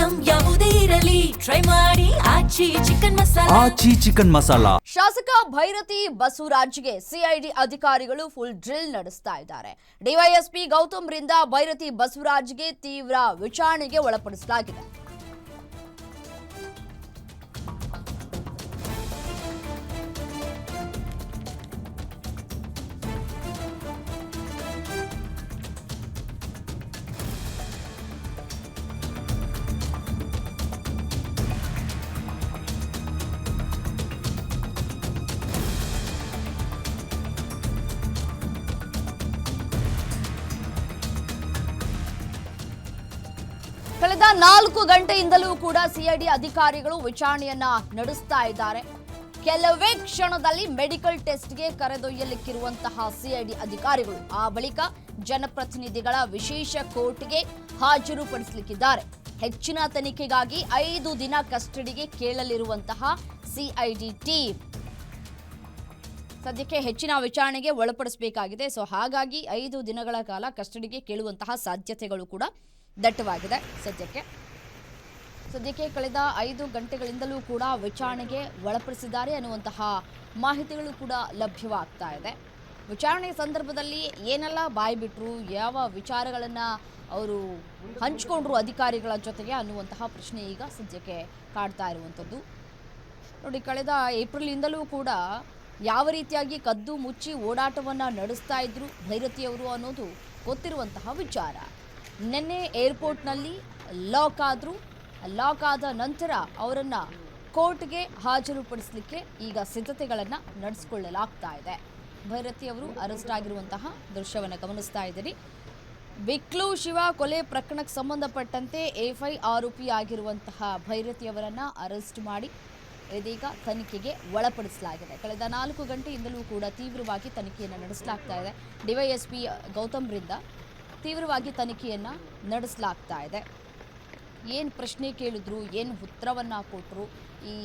Item ಯಾವುದೇ ಇರಲಿ try ಮಾಡಿ ಆಚಿ ಚಿಕನ್ ಮಸಾಲಾ. ಶಾಸಕ ಭೈರತಿ ಬಸವರಾಜ್ಗೆ ಸಿಐಡಿ ಅಧಿಕಾರಿಗಳು ಫುಲ್ ಡ್ರಿಲ್ ನಡೆಸ್ತಾ ಇದ್ದಾರೆ. ಡಿವೈಎಸ್ಪಿ ಗೌತಮ್ ರಿಂದ ಭೈರತಿ ಬಸವರಾಜ್ಗೆ ತೀವ್ರ ವಿಚಾರಣೆಗೆ ಒಳಪಡಿಸಲಾಗಿದೆ. ಕಳೆದ 4 ಗಂಟೆಯಿಂದಲೂ ಕೂಡ ಸಿಐಡಿ ಅಧಿಕಾರಿಗಳು ವಿಚಾರಣೆಯನ್ನ ನಡೆಸ್ತಾ ಇದ್ದಾರೆ. ಕೆಲವೇ ಕ್ಷಣದಲ್ಲಿ ಮೆಡಿಕಲ್ ಟೆಸ್ಟ್ಗೆ ಕರೆದೊಯ್ಯಲಿಕ್ಕಿರುವಂತಹ ಸಿಐಡಿ ಅಧಿಕಾರಿಗಳು ಆ ಬಳಿಕ ಜನಪ್ರತಿನಿಧಿಗಳ ವಿಶೇಷ ಕೋರ್ಟ್ಗೆ ಹಾಜರುಪಡಿಸಲಿಕ್ಕಿದ್ದಾರೆ. ಹೆಚ್ಚಿನ ತನಿಖೆಗಾಗಿ 5 ದಿನ ಕಸ್ಟಡಿಗೆ ಕೇಳಲಿರುವಂತಹ ಸಿಐಡಿ ಟೀಮ್ ಸದ್ಯಕ್ಕೆ ಹೆಚ್ಚಿನ ವಿಚಾರಣೆಗೆ ಒಳಪಡಿಸಬೇಕಾಗಿದೆ. ಹಾಗಾಗಿ 5 ದಿನಗಳ ಕಾಲ ಕಸ್ಟಡಿಗೆ ಕೇಳುವಂತಹ ಸಾಧ್ಯತೆಗಳು ಕೂಡ ದಟ್ಟವಾಗಿದೆ. ಸದ್ಯಕ್ಕೆ ಕಳೆದ 5 ಗಂಟೆಗಳಿಂದಲೂ ಕೂಡ ವಿಚಾರಣೆಗೆ ಒಳಪಡಿಸಿದ್ದಾರೆ ಅನ್ನುವಂತಹ ಮಾಹಿತಿಗಳು ಕೂಡ ಲಭ್ಯವಾಗ್ತಾ ಇದೆ. ವಿಚಾರಣೆ ಸಂದರ್ಭದಲ್ಲಿ ಏನೆಲ್ಲ ಬಾಯ್ಬಿಟ್ರು, ಯಾವ ವಿಚಾರಗಳನ್ನು ಅವರು ಹಂಚಿಕೊಂಡ್ರು ಅಧಿಕಾರಿಗಳ ಜೊತೆಗೆ ಅನ್ನುವಂತಹ ಪ್ರಶ್ನೆ ಈಗ ಸದ್ಯಕ್ಕೆ ಕಾಡ್ತಾ ಇರುವಂಥದ್ದು. ನೋಡಿ, ಕಳೆದ ಏಪ್ರಿಲಿಂದಲೂ ಕೂಡ ಯಾವ ರೀತಿಯಾಗಿ ಕದ್ದು ಮುಚ್ಚಿ ಓಡಾಟವನ್ನು ನಡೆಸ್ತಾ ಇದ್ರು ಭೈರತಿಯವರು ಅನ್ನೋದು ಗೊತ್ತಿರುವಂತಹ ವಿಚಾರ. ನಿನ್ನೆ ಏರ್ಪೋರ್ಟ್ನಲ್ಲಿ ಲಾಕ್ ಆದ ನಂತರ ಅವರನ್ನು ಕೋರ್ಟ್ಗೆ ಹಾಜರುಪಡಿಸಲಿಕ್ಕೆ ಈಗ ಸಿದ್ಧತೆಗಳನ್ನು ನಡೆಸಿಕೊಳ್ಳಲಾಗ್ತಾ ಇದೆ. ಭೈರತಿ ಅವರು ಅರೆಸ್ಟ್ ಆಗಿರುವಂತಹ ದೃಶ್ಯವನ್ನು ಗಮನಿಸ್ತಾ ಇದ್ದೀರಿ. ಬಿಕ್ಲು ಶಿವ ಕೊಲೆ ಪ್ರಕರಣಕ್ಕೆ ಸಂಬಂಧಪಟ್ಟಂತೆ ಎಫ್ಐ ಆರೋಪಿ ಆಗಿರುವಂತಹ ಭೈರತಿಯವರನ್ನು ಅರೆಸ್ಟ್ ಮಾಡಿ ಇದೀಗ ತನಿಖೆಗೆ ಒಳಪಡಿಸಲಾಗಿದೆ. ಕಳೆದ 4 ಗಂಟೆಯಿಂದಲೂ ಕೂಡ ತೀವ್ರವಾಗಿ ತನಿಖೆಯನ್ನು ನಡೆಸಲಾಗ್ತಾ ಇದೆ. ಡಿವೈಎಸ್ಪಿ ಗೌತಮ್ ರಿಂದ ತೀವ್ರವಾಗಿ ತನಿಖೆಯನ್ನು ನಡೆಸಲಾಗ್ತಾ ಇದೆ. ಏನು ಪ್ರಶ್ನೆ ಕೇಳಿದ್ರು, ಏನು ಉತ್ತರವನ್ನು ಕೊಟ್ಟರು, ಈ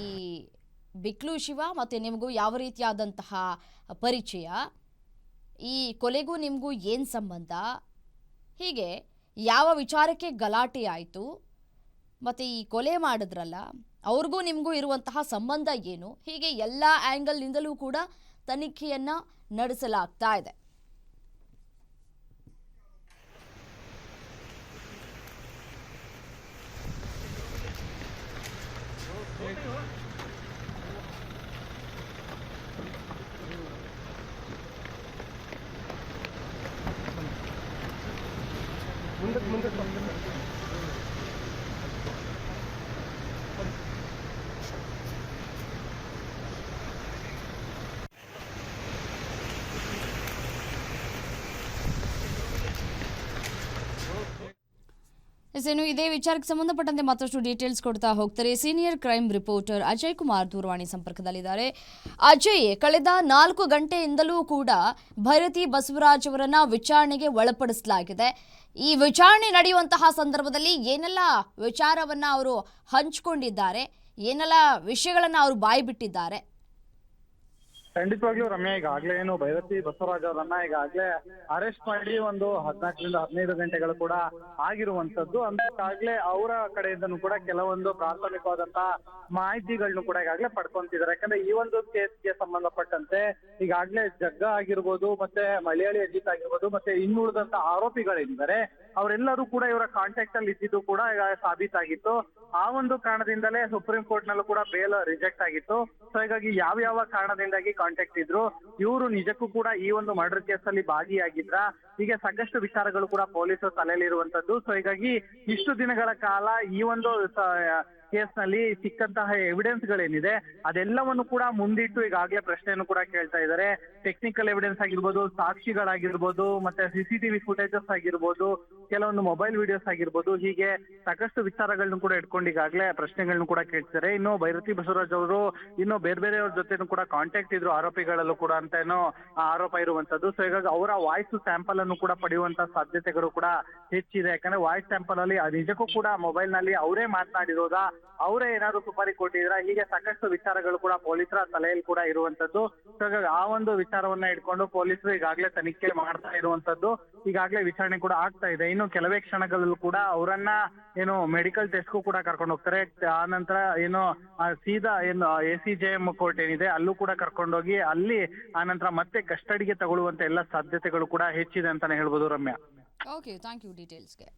ಬಿಕ್ಲು ಶಿವ ಮತ್ತು ನಿಮಗೂ ಯಾವ ರೀತಿಯಾದಂತಹ ಪರಿಚಯ, ಈ ಕೊಲೆಗೂ ನಿಮಗೂ ಏನು ಸಂಬಂಧ, ಹೀಗೆ ಯಾವ ವಿಚಾರಕ್ಕೆ ಗಲಾಟೆ ಆಯಿತು, ಮತ್ತು ಈ ಕೊಲೆ ಮಾಡಿದ್ರಲ್ಲ ಅವ್ರಿಗೂ ನಿಮಗೂ ಇರುವಂತಹ ಸಂಬಂಧ ಏನು, ಹೀಗೆ ಎಲ್ಲ ಆ್ಯಂಗಲ್ನಿಂದಲೂ ಕೂಡ ತನಿಖೆಯನ್ನು ನಡೆಸಲಾಗ್ತಾ ಇದೆ. ಇನ್ನು ಇದೇ ವಿಚಾರಕ್ಕೆ ಸಂಬಂಧಪಟ್ಟಂತೆ ಮತ್ತಷ್ಟು ಡೀಟೇಲ್ಸ್ ಕೊಡ್ತಾ ಹೋಗ್ತಾರೆ senior crime reporter Ajay Kumar ದೂರವಾಣಿ ಸಂಪರ್ಕದಲ್ಲಿದ್ದಾರೆ. ಅಜಯ್, ಕಳೆದ 4 ಗಂಟೆಯಿಂದಲೂ ಕೂಡ ಭೈರತಿ ಬಸವರಾಜ್ ಅವರನ್ನ ವಿಚಾರಣೆಗೆ ಒಳಪಡಿಸಲಾಗಿದೆ. ಈ ವಿಚಾರಣೆ ನಡೆಯುವಂತಹ ಸಂದರ್ಭದಲ್ಲಿ ಏನೆಲ್ಲ ವಿಚಾರವನ್ನ ಅವರು ಹಂಚಿಕೊಂಡಿದ್ದಾರೆ, ಏನೆಲ್ಲ ವಿಷಯಗಳನ್ನ ಅವರು ಬಾಯ್ಬಿಟ್ಟಿದ್ದಾರೆ? ಖಂಡಿತವಾಗ್ಲೂ ರಮ್ಯಾ, ಈಗಾಗಲೇ ಏನು ಭೈರತಿ ಬಸವರಾಜ್ ಅವರನ್ನ ಈಗಾಗಲೇ ಅರೆಸ್ಟ್ ಮಾಡಿ ಒಂದು 14ರಿಂದ 15 ಗಂಟೆಗಳು ಕೂಡ ಆಗಿರುವಂತದ್ದು. ಅಂದಾಗಲೇ ಅವರ ಕಡೆಯಿಂದನೂ ಕೂಡ ಕೆಲವೊಂದು ಪ್ರಾಥಮಿಕವಾದಂತಹ ಮಾಹಿತಿಗಳನ್ನು ಕೂಡ ಈಗಾಗಲೇ ಪಡ್ಕೊಂತಿದ್ದಾರೆ. ಯಾಕಂದ್ರೆ ಈ ಒಂದು ಕೇಸ್ಗೆ ಸಂಬಂಧಪಟ್ಟಂತೆ ಈಗಾಗಲೇ ಜಗ್ಗ ಆಗಿರ್ಬೋದು, ಮತ್ತೆ ಮಲಯಾಳಿ ಅಜಿತ್ ಆಗಿರ್ಬೋದು, ಮತ್ತೆ ಇನ್ನುಳಿದಂತ ಆರೋಪಿಗಳೇನಿದ್ದಾರೆ ಅವರೆಲ್ಲರೂ ಕೂಡ ಇವರ ಕಾಂಟ್ಯಾಕ್ಟ್ ಅಲ್ಲಿ ಇದ್ದಿದ್ದು ಕೂಡ ಈಗ ಸಾಬೀತಾಗಿತ್ತು. ಆ ಒಂದು ಕಾರಣದಿಂದಲೇ ಸುಪ್ರೀಂ ಕೋರ್ಟ್ ನಲ್ಲೂ ಕೂಡ ಬೇಲ್ ರಿಜೆಕ್ಟ್ ಆಗಿತ್ತು. ಸೊ ಹೀಗಾಗಿ ಯಾವ ಕಾರಣದಿಂದಾಗಿ ಕಾಂಟ್ಯಾಕ್ಟ್ ಇದ್ರು, ಇವರು ನಿಜಕ್ಕೂ ಕೂಡ ಈ ಒಂದು ಮರ್ಡರ್ ಕೇಸ್ ಅಲ್ಲಿ ಭಾಗಿಯಾಗಿದ್ರ, ಹೀಗೆ ಸಾಕಷ್ಟು ವಿಚಾರಗಳು ಕೂಡ ಪೊಲೀಸರು ತಲೆಯಲ್ಲಿರುವಂತದ್ದು. ಸೊ ಹೀಗಾಗಿ ಇಷ್ಟು ದಿನಗಳ ಕಾಲ ಈ ಒಂದು ಕೇಸ್ ನಲ್ಲಿ ಸಿಕ್ಕಂತಹ ಎವಿಡೆನ್ಸ್ ಗಳೇನಿದೆ ಅದೆಲ್ಲವನ್ನು ಕೂಡ ಮುಂದಿಟ್ಟು ಈಗಾಗಲೇ ಪ್ರಶ್ನೆಯನ್ನು ಕೂಡ ಕೇಳ್ತಾ ಇದ್ದಾರೆ. ಟೆಕ್ನಿಕಲ್ ಎವಿಡೆನ್ಸ್ ಆಗಿರ್ಬೋದು, ಸಾಕ್ಷಿಗಳಾಗಿರ್ಬೋದು, ಮತ್ತೆ ಸಿಸಿಟಿವಿ ಫುಟೇಜಸ್ ಆಗಿರ್ಬೋದು, ಕೆಲವೊಂದು ಮೊಬೈಲ್ ವಿಡಿಯೋಸ್ ಆಗಿರ್ಬೋದು, ಹೀಗೆ ಸಾಕಷ್ಟು ವಿಚಾರಗಳನ್ನು ಕೂಡ ಇಟ್ಕೊಂಡು ಈಗಾಗಲೇ ಪ್ರಶ್ನೆಗಳನ್ನು ಕೂಡ ಕೇಳ್ತಿದ್ದಾರೆ. ಇನ್ನು ಭೈರತಿ ಬಸವರಾಜ್ ಅವರು ಇನ್ನು ಬೇರೆಯವ್ರ ಜೊತೆನೂ ಕೂಡ ಕಾಂಟ್ಯಾಕ್ಟ್ ಇದ್ರು ಆರೋಪಿಗಳಲ್ಲೂ ಕೂಡ ಅಂತ ಏನೋ ಆರೋಪ ಇರುವಂತದ್ದು. ಸೊ ಹೀಗಾಗಿ ಅವರ ವಾಯ್ಸ್ ಸ್ಯಾಂಪಲ್ ಅನ್ನು ಕೂಡ ಪಡೆಯುವಂತ ಸಾಧ್ಯತೆಗಳು ಕೂಡ ಹೆಚ್ಚಿದೆ. ಯಾಕಂದ್ರೆ ವಾಯ್ಸ್ ಸ್ಯಾಂಪಲ್ ಅಲ್ಲಿ ನಿಜಕ್ಕೂ ಕೂಡ ಮೊಬೈಲ್ ನಲ್ಲಿ ಅವರೇ ಮಾತನಾಡಿರೋದಾ, ಅವರೇ ಏನಾದ್ರು ಸುಪಾರಿ ಕೊಟ್ಟಿದ್ರ, ಹೀಗೆ ಸಾಕಷ್ಟು ವಿಚಾರಗಳು ಕೂಡ ಪೊಲೀಸರ ತಲೆಯಲ್ಲಿ ಕೂಡ ಇರುವಂತದ್ದು. ಸೊ ಹಾಗಾಗಿ ಆ ಒಂದು ವಿಚಾರವನ್ನ ಇಟ್ಕೊಂಡು ಪೊಲೀಸರು ಈಗಾಗಲೇ ತನಿಖೆ ಮಾಡ್ತಾ ಇರುವಂತದ್ದು, ಈಗಾಗಲೇ ವಿಚಾರಣೆ ಕೂಡ ಆಗ್ತಾ ಇದೆ. ಇನ್ನು ಇನ್ನು ಕೆಲವೇ ಕ್ಷಣಗಳಲ್ಲೂ ಕೂಡ ಅವರನ್ನ ಏನು ಮೆಡಿಕಲ್ ಟೆಸ್ಟ್ಗೂ ಕೂಡ ಕರ್ಕೊಂಡು ಹೋಗ್ತಾರೆ. ಆ ನಂತರ ಏನು ಸೀದಾ ಏನು ACJM ಕೋರ್ಟ್ ಏನಿದೆ ಅಲ್ಲೂ ಕೂಡ ಕರ್ಕೊಂಡೋಗಿ ಅಲ್ಲಿ ಆ ನಂತರ ಮತ್ತೆ ಕಸ್ಟಡಿಗೆ ತಗೊಳ್ಳುವಂತ ಎಲ್ಲ ಸಾಧ್ಯತೆಗಳು ಕೂಡ ಹೆಚ್ಚಿದೆ ಅಂತಾನೆ ಹೇಳ್ಬೋದು ರಮ್ಯಾ. Okay, thank you ಡೀಟೇಲ್ಸ್ಗೆ.